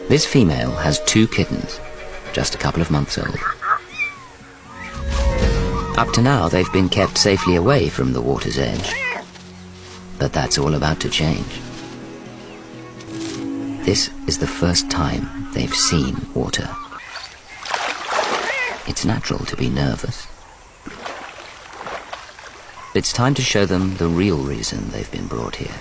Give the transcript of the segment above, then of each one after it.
This female has 2 kittens, just a couple of months old. Up to now, they've been kept safely away from the water's edge. But that's all about to change. This is the first time they've seen water. It's natural to be nervous. It's time to show them the real reason they've been brought here.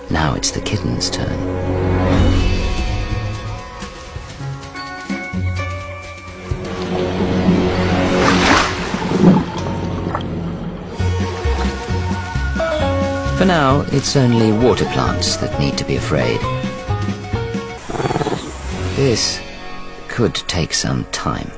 Now it's the kitten's turn. For now, it's only water plants that need to be afraid. This could take some time.